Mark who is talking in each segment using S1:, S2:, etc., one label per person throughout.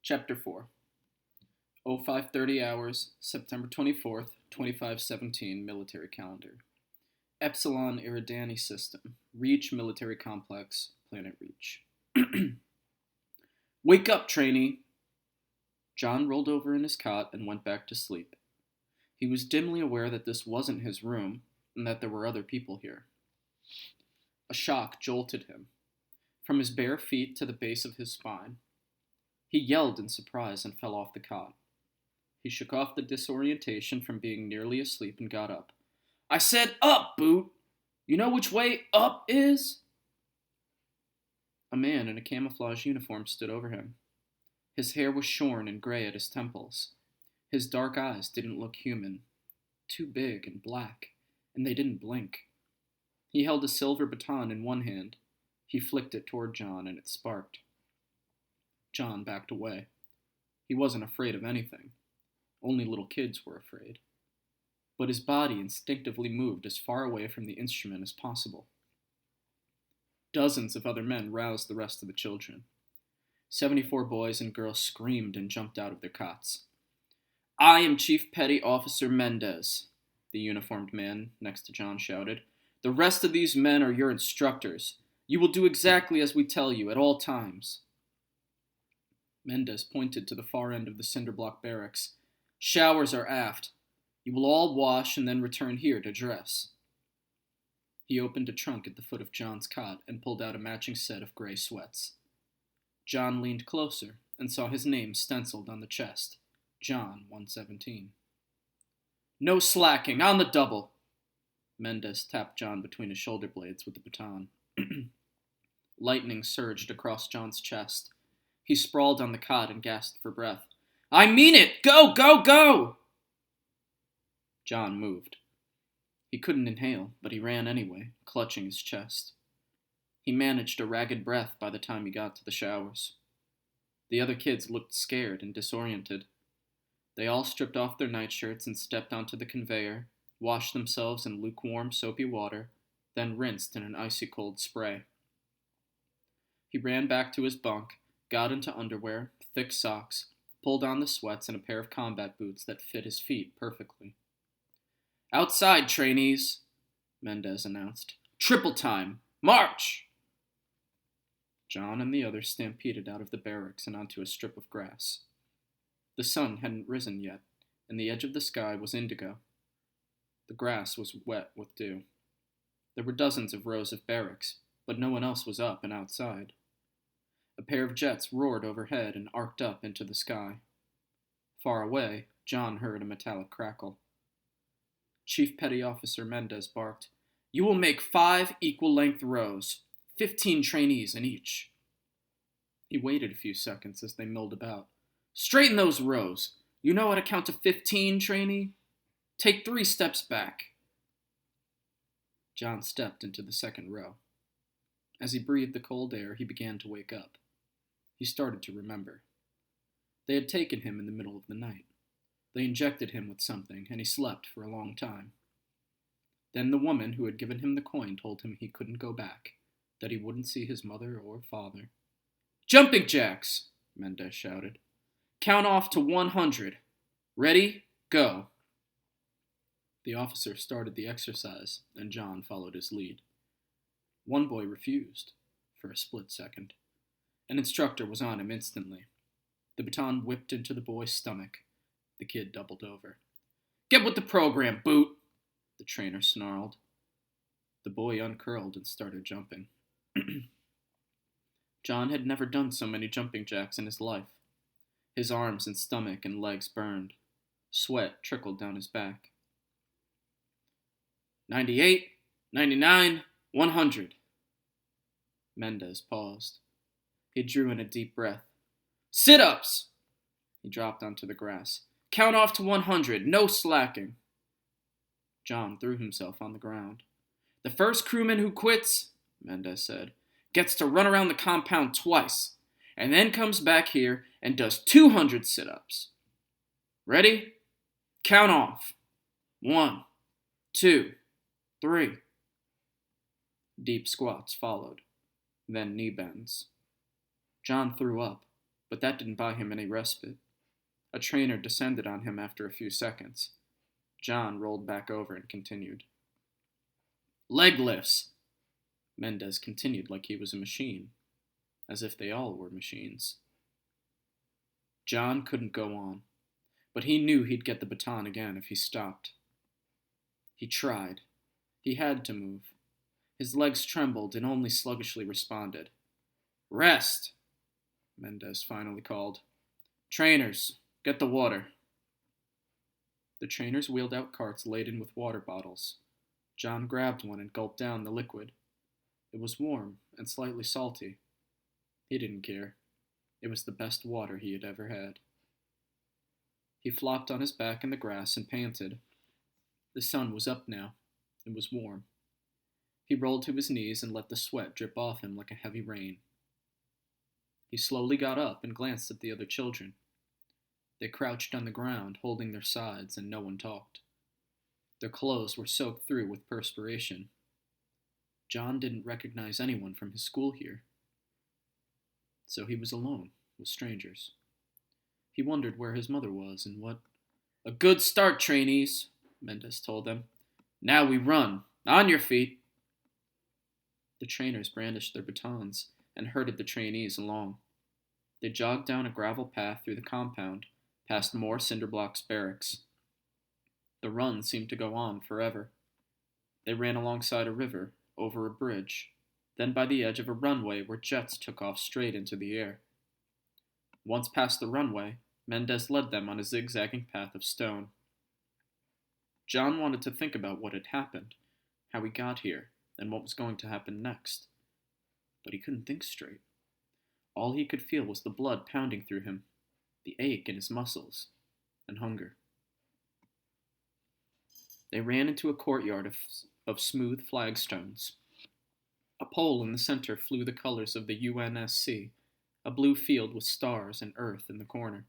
S1: Chapter 4 0530 hours, September 24th, 2517, military calendar. Epsilon Eridani System, Reach Military Complex, Planet Reach. Wake up, trainee! John rolled over in his cot and went back to sleep. He was dimly aware that this wasn't his room and that there were other people here. A shock jolted him, from his bare feet to the base of his spine. He yelled in surprise and fell off the cot. He shook off the disorientation from being nearly asleep and got up. "I said up, Boot! You know which way up is?" A man in a camouflage uniform stood over him. His hair was shorn and gray at his temples. His dark eyes didn't look human. Too big and black, and they didn't blink. He held a silver baton in one hand. He flicked it toward John, and it sparked. John backed away. He wasn't afraid of anything. Only little kids were afraid. But his body instinctively moved as far away from the instrument as possible. Dozens of other men roused the rest of the children. 74 boys and girls screamed and jumped out of their cots. "I am Chief Petty Officer Mendez," the uniformed man next to John shouted. "The rest of these men are your instructors. You will do exactly as we tell you at all times." Mendez pointed to the far end of the cinderblock barracks. "Showers are aft. You will all wash and then return here to dress." He opened a trunk at the foot of John's cot and pulled out a matching set of gray sweats. John leaned closer and saw his name stenciled on the chest. John 117. "No slacking, on the double!" Mendez tapped John between his shoulder blades with the baton. Lightning surged across John's chest. He sprawled on the cot and gasped for breath. "I mean it! Go, go, go!" John moved. He couldn't inhale, but he ran anyway, clutching his chest. He managed a ragged breath by the time he got to the showers. The other kids looked scared and disoriented. They all stripped off their nightshirts and stepped onto the conveyor, washed themselves in lukewarm, soapy water, then rinsed in an icy cold spray. He ran back to his bunk, got into underwear, thick socks, pulled on the sweats and a pair of combat boots that fit his feet perfectly. "Outside, trainees," Mendez announced. "Triple time! March!" John and the others stampeded out of the barracks and onto a strip of grass. The sun hadn't risen yet, and the edge of the sky was indigo. The grass was wet with dew. There were dozens of rows of barracks, but no one else was up and outside. A pair of jets roared overhead and arced up into the sky. Far away, John heard a metallic crackle. Chief Petty Officer Mendez barked, "You will make 5 equal-length rows, 15 trainees in each." He waited a few seconds as they milled about. "Straighten those rows. You know how to count to 15, trainee? Take 3 steps back." John stepped into the second row. As he breathed the cold air, he began to wake up. He started to remember. They had taken him in the middle of the night. They injected him with something, and he slept for a long time. Then the woman who had given him the coin told him he couldn't go back, that he wouldn't see his mother or father. "Jumping jacks!" Mendez shouted. "Count off to 100. Ready? Go!" The officer started the exercise, and John followed his lead. One boy refused, for a split second. An instructor was on him instantly. The baton whipped into the boy's stomach. The kid doubled over. "Get with the program, Boot!" the trainer snarled. The boy uncurled and started jumping. John had never done so many jumping jacks in his life. His arms and stomach and legs burned. Sweat trickled down his back. 98, 99, 100. Mendez paused. He drew in a deep breath. "Sit-ups!" He dropped onto the grass. "Count off to 100, no slacking." John threw himself on the ground. "The first crewman who quits," Mendez said, "gets to run around the compound twice, and then comes back here and does 200 sit-ups. Ready? Count off. 1, 2, 3. Deep squats followed, then knee bends. John threw up, But that didn't buy him any respite. A trainer descended on him after a few seconds. John rolled back over and continued. Leg lifts! Mendez continued like he was a machine, as if they all were machines. John couldn't go on, but he knew he'd get the baton again if he stopped. He tried. He had to move. His legs trembled and only sluggishly responded. Rest! Mendez finally called. Trainers, get the water. The trainers wheeled out carts laden with water bottles. John grabbed one and gulped down the liquid. It was warm and slightly salty. He didn't care. It was the best water he had ever had. He flopped on his back in the grass and panted. The sun was up now. It was warm. He rolled to his knees and let the sweat drip off him like a heavy rain. He slowly got up and glanced at the other children. They crouched on the ground, holding their sides, and no one talked. Their clothes were soaked through with perspiration. John didn't recognize anyone from his school here. So he was alone with strangers. He wondered where his mother was and what... A good start, trainees, Mendez told them. Now we run. On your feet. The trainers brandished their batons and herded the trainees along. They jogged down a gravel path through the compound, past more Cinderblock's barracks. The run seemed to go on forever. They ran alongside a river, over a bridge, then by the edge of a runway where jets took off straight into the air. Once past the runway, Mendez led them on a zigzagging path of stone. John wanted to think about what had happened, how he got here, and what was going to happen next. But he couldn't think straight. All he could feel was the blood pounding through him, the ache in his muscles, and hunger. They ran into a courtyard of smooth flagstones. A pole in the center flew the colors of the UNSC, a blue field with stars and earth in the corner.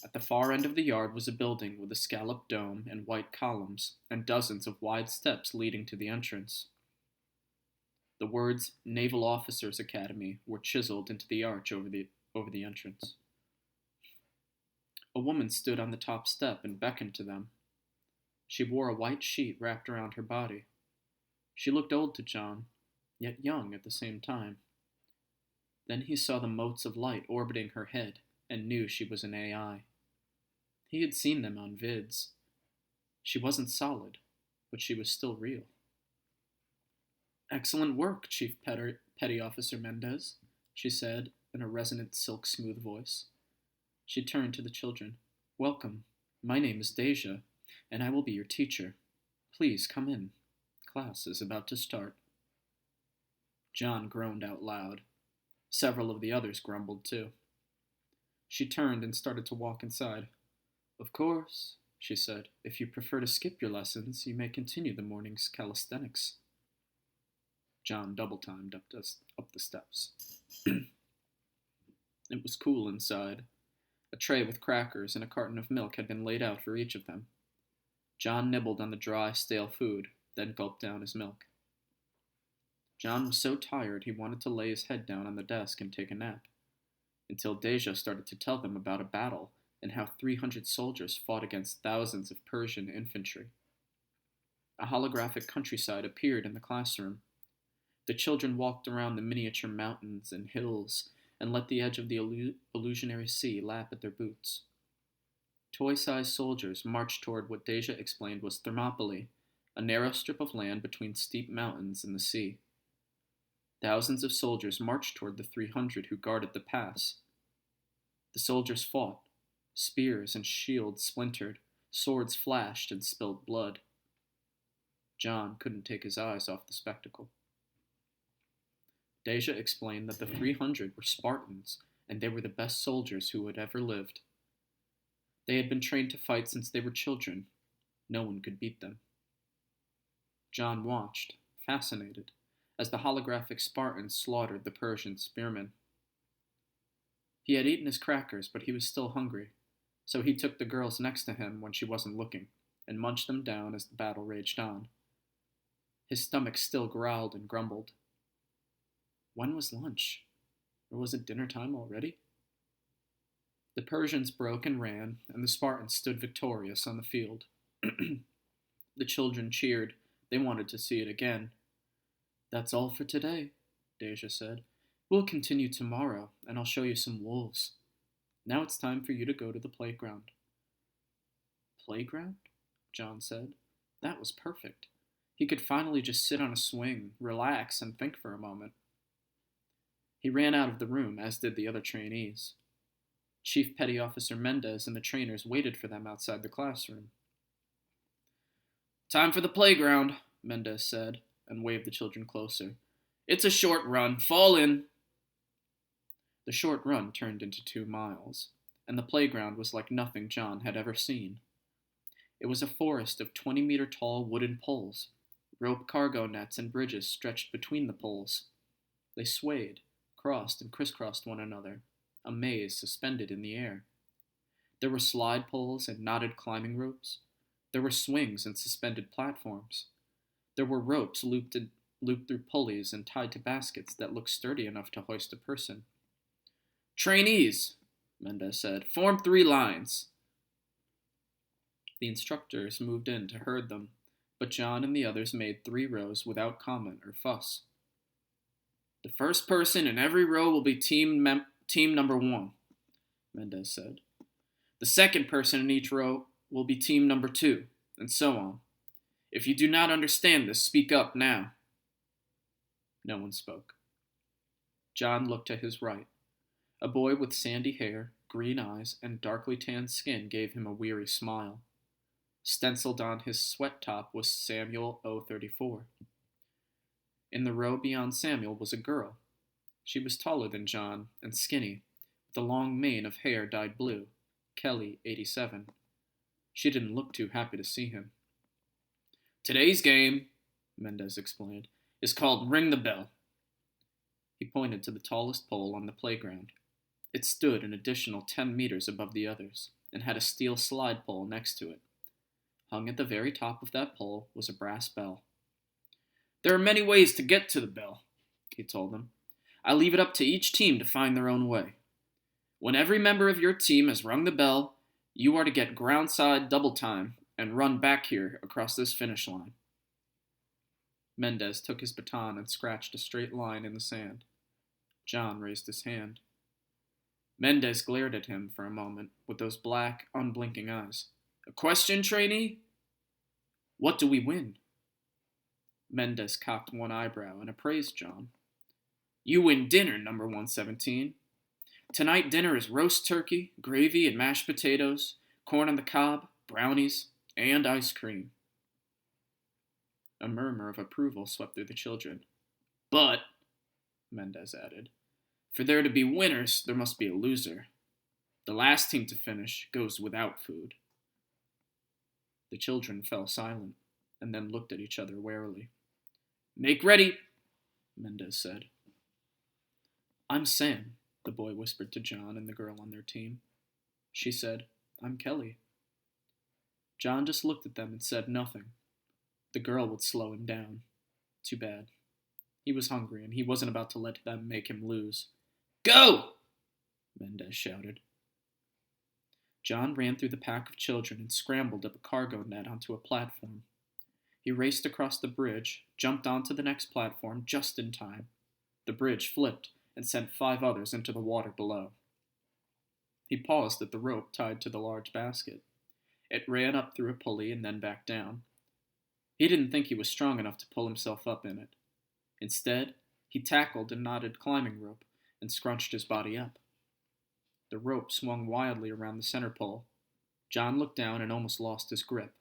S1: At the far end of the yard was a building with a scalloped dome and white columns, and dozens of wide steps leading to the entrance. The words Naval Officers Academy were chiseled into the arch over the entrance. A woman stood on the top step and beckoned to them. She wore a white sheet wrapped around her body. She looked old to John, yet young at the same time. Then he saw the motes of light orbiting her head and knew she was an AI. He had seen them on vids. She wasn't solid, but she was still real. Excellent work, Chief Petty Officer Mendez, she said in a resonant silk-smooth voice. She turned to the children. Welcome. My name is Deja, and I will be your teacher. Please come in. Class is about to start. John groaned out loud. Several of the others grumbled too. She turned and started to walk inside. Of course, she said, if you prefer to skip your lessons, you may continue the morning's calisthenics. John double-timed up the steps. It was cool inside. A tray with crackers and a carton of milk had been laid out for each of them. John nibbled on the dry, stale food, then gulped down his milk. John was so tired he wanted to lay his head down on the desk and take a nap, until Deja started to tell them about a battle and how 300 soldiers fought against thousands of Persian infantry. A holographic countryside appeared in the classroom. The children walked around the miniature mountains and hills and let the edge of the illusionary sea lap at their boots. Toy-sized soldiers marched toward what Deja explained was Thermopylae, a narrow strip of land between steep mountains and the sea. Thousands of soldiers marched toward the 300 who guarded the pass. The soldiers fought. Spears and shields splintered, swords flashed and spilled blood. John couldn't take his eyes off the spectacle. Deja explained that the 300 were Spartans, and they were the best soldiers who had ever lived. They had been trained to fight since they were children. No one could beat them. John watched, fascinated, as the holographic Spartans slaughtered the Persian spearmen. He had eaten his crackers, but he was still hungry, so he took the girls next to him when she wasn't looking, and munched them down as the battle raged on. His stomach still growled and grumbled. When was lunch? Or was it dinner time already? The Persians broke and ran, and the Spartans stood victorious on the field. The children cheered. They wanted to see it again. That's all for today, Deja said. We'll continue tomorrow, and I'll show you some wolves. Now it's time for you to go to the playground. Playground? John said. That was perfect. He could finally just sit on a swing, relax, and think for a moment. He ran out of the room, as did the other trainees. Chief Petty Officer Mendez and the trainers waited for them outside the classroom. Time for the playground, Mendez said, and waved the children closer. It's a short run. Fall in. The short run turned into 2 miles, and the playground was like nothing John had ever seen. It was a forest of 20-meter-tall wooden poles. Rope cargo nets and bridges stretched between the poles. They swayed, crossed, and crisscrossed one another, a maze suspended in the air. There were slide poles and knotted climbing ropes. There were swings and suspended platforms. There were ropes looped through pulleys and tied to baskets that looked sturdy enough to hoist a person. Trainees, Mendez said, form 3 lines. The instructors moved in to herd them, but John and the others made 3 rows without comment or fuss. The first person in every row will be team number 1, Mendez said. The second person in each row will be team number 2, and so on. If you do not understand this, speak up now. No one spoke. John looked to his right. A boy with sandy hair, green eyes, and darkly tanned skin gave him a weary smile. Stenciled on his sweat top was Samuel 034. In the row beyond Samuel was a girl. She was taller than John and skinny, with a long mane of hair dyed blue, Kelly 87. She didn't look too happy to see him. Today's game, Mendez explained, is called Ring the Bell. He pointed to the tallest pole on the playground. It stood an additional 10 meters above the others, and had a steel slide pole next to it. Hung at the very top of that pole was a brass bell. There are many ways to get to the bell, he told them. I leave it up to each team to find their own way. When every member of your team has rung the bell, you are to get groundside double time and run back here across this finish line. Mendez took his baton and scratched a straight line in the sand. John raised his hand. Mendez glared at him for a moment with those black, unblinking eyes. A question, trainee? What do we win? Mendez cocked one eyebrow and appraised John. You win dinner, number 117. Tonight dinner is roast turkey, gravy and mashed potatoes, corn on the cob, brownies, and ice cream. A murmur of approval swept through the children. But, Mendez added, for there to be winners, there must be a loser. The last team to finish goes without food. The children fell silent, and then looked at each other warily. Make ready, Mendez said. I'm Sam, the boy whispered to John and the girl on their team. She said, I'm Kelly. John just looked at them and said nothing. The girl would slow him down. Too bad. He was hungry, and he wasn't about to let them make him lose. Go! Mendez shouted. John ran through the pack of children and scrambled up a cargo net onto a platform. He raced across the bridge, jumped onto the next platform just in time. The bridge flipped and sent 5 others into the water below. He paused at the rope tied to the large basket. It ran up through a pulley and then back down. He didn't think he was strong enough to pull himself up in it. Instead, he tackled a knotted climbing rope and scrunched his body up. The rope swung wildly around the center pole. John looked down and almost lost his grip.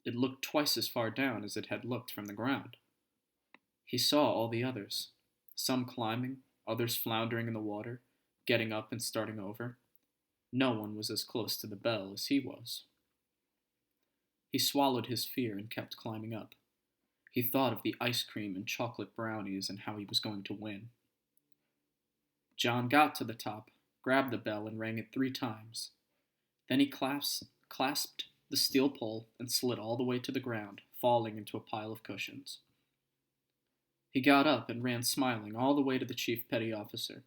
S1: It looked twice as far down as it had looked from the ground. He saw all the others, some climbing, others floundering in the water, getting up and starting over. No one was as close to the bell as he was. He swallowed his fear and kept climbing up. He thought of the ice cream and chocolate brownies and how he was going to win. John got to the top, grabbed the bell, and rang it 3 times. Then he clasped the steel pole and slid all the way to the ground, falling into a pile of cushions. He got up and ran smiling all the way to the chief petty officer.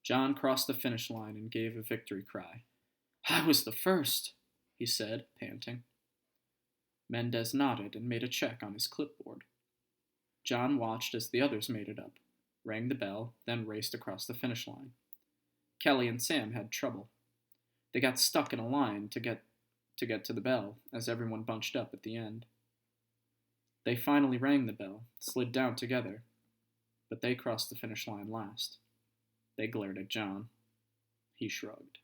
S1: John crossed the finish line and gave a victory cry. "I was the first," he said, panting. Mendez nodded and made a check on his clipboard. John watched as the others made it up, rang the bell, then raced across the finish line. Kelly and Sam had trouble. They got stuck in a line to get to the bell, as everyone bunched up at the end. They finally rang the bell, slid down together, but they crossed the finish line last. They glared at John. He shrugged.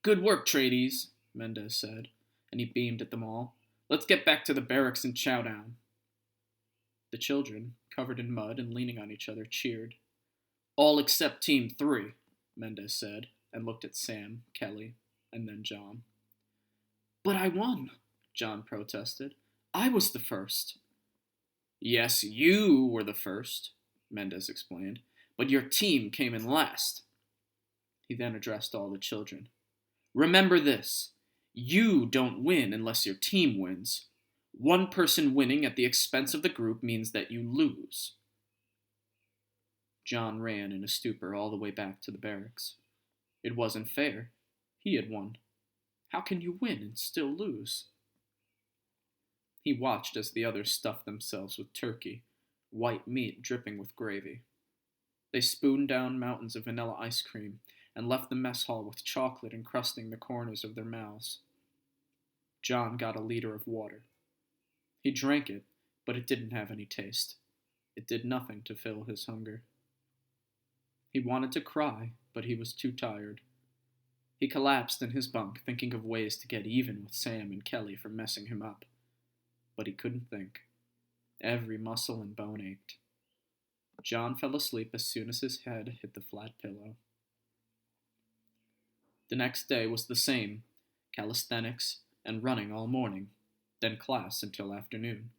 S1: "Good work, tradies," Mendez said, and he beamed at them all. "Let's get back to the barracks and chow down." The children, covered in mud and leaning on each other, cheered. "All except Team 3, Mendez said, and looked at Sam, Kelly, and then John. "But I won," John protested. "I was the first." "Yes, you were the first," Mendez explained, "but your team came in last." He then addressed all the children. "Remember this. You don't win unless your team wins. One person winning at the expense of the group means that you lose." John ran in a stupor all the way back to the barracks. It wasn't fair. He had won. How can you win and still lose? He watched as the others stuffed themselves with turkey, white meat dripping with gravy. They spooned down mountains of vanilla ice cream and left the mess hall with chocolate encrusting the corners of their mouths. John got a liter of water. He drank it, but it didn't have any taste. It did nothing to fill his hunger. He wanted to cry, but he was too tired. He collapsed in his bunk, thinking of ways to get even with Sam and Kelly for messing him up. But he couldn't think. Every muscle and bone ached. John fell asleep as soon as his head hit the flat pillow. The next day was the same, calisthenics and running all morning, then class until afternoon.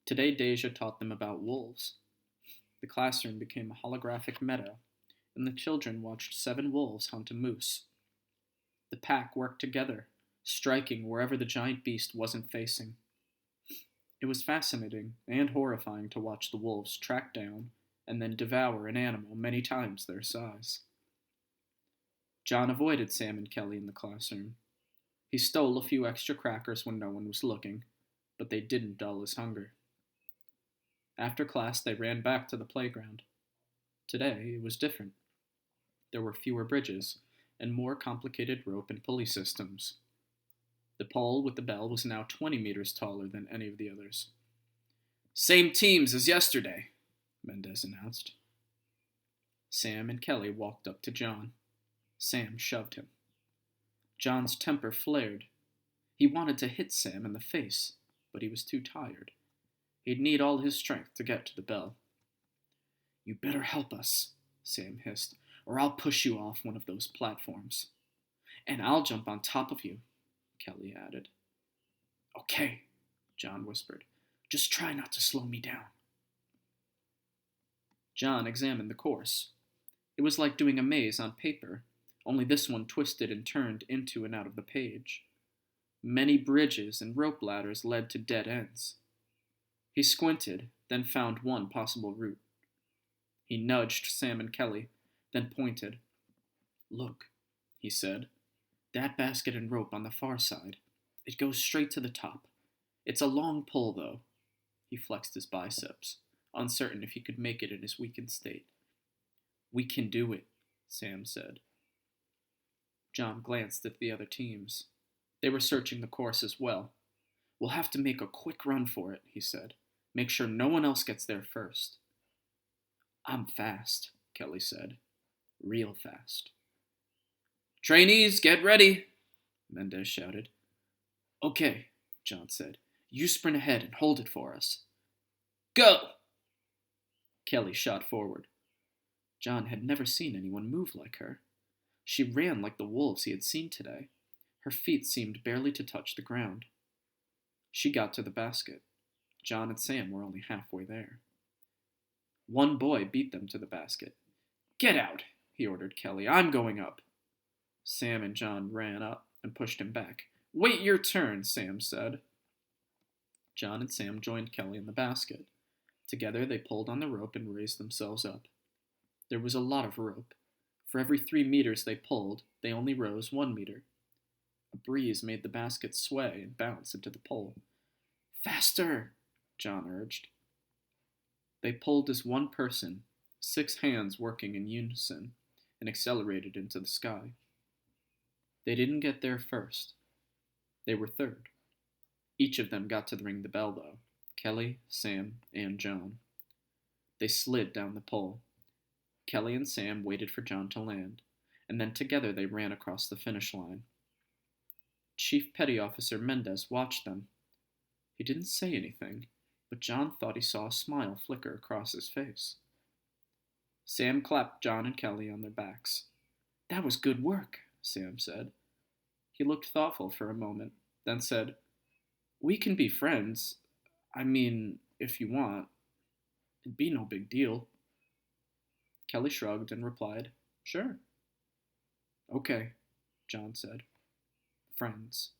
S1: Today Deja taught them about wolves. The classroom became a holographic meadow, and the children watched 7 wolves hunt a moose. The pack worked together, striking wherever the giant beast wasn't facing. It was fascinating and horrifying to watch the wolves track down and then devour an animal many times their size. John avoided Sam and Kelly in the classroom. He stole a few extra crackers when no one was looking, but they didn't dull his hunger. After class, they ran back to the playground. Today, it was different. There were fewer bridges and more complicated rope and pulley systems. The pole with the bell was now 20 meters taller than any of the others. "Same teams as yesterday," Mendez announced. Sam and Kelly walked up to John. Sam shoved him. John's temper flared. He wanted to hit Sam in the face, but he was too tired. He'd need all his strength to get to the bell. "You better help us," Sam hissed, "or I'll push you off one of those platforms." "And I'll jump on top of you," Kelly added. "Okay," John whispered. "Just try not to slow me down." John examined the course. It was like doing a maze on paper, only this one twisted and turned into and out of the page. Many bridges and rope ladders led to dead ends. He squinted, then found one possible route. He nudged Sam and Kelly, then pointed. "Look," he said. "That basket and rope on the far side. It goes straight to the top. It's a long pull, though." He flexed his biceps, uncertain if he could make it in his weakened state. "We can do it," Sam said. John glanced at the other teams. They were searching the course as well. "We'll have to make a quick run for it," he said. "Make sure no one else gets there first." "I'm fast," Kelly said. "Real fast." "Trainees, get ready," Mendez shouted. "Okay," John said. "You sprint ahead and hold it for us." "Go!" Kelly shot forward. John had never seen anyone move like her. She ran like the wolves he had seen today. Her feet seemed barely to touch the ground. She got to the basket. John and Sam were only halfway there. One boy beat them to the basket. "Get out," he ordered Kelly. "I'm going up." Sam and John ran up and pushed him back. "Wait your turn," Sam said. John and Sam joined Kelly in the basket. Together they pulled on the rope and raised themselves up. There was a lot of rope. For every 3 meters they pulled, they only rose 1 meter. A breeze made the basket sway and bounce into the pole. Faster, John urged. They pulled as one person, 6 hands working in unison, and accelerated into the sky. They didn't get there first. They were third. Each of them got to ring the bell, though. Kelly, Sam, and John. They slid down the pole. Kelly and Sam waited for John to land, and then together they ran across the finish line. Chief Petty Officer Mendez watched them. He didn't say anything, but John thought he saw a smile flicker across his face. Sam clapped John and Kelly on their backs. "That was good work," Sam said. He looked thoughtful for a moment, then said, "We can be friends. I mean, if you want. It'd be no big deal." Kelly shrugged and replied, "Sure." "Okay," John said. "Friends."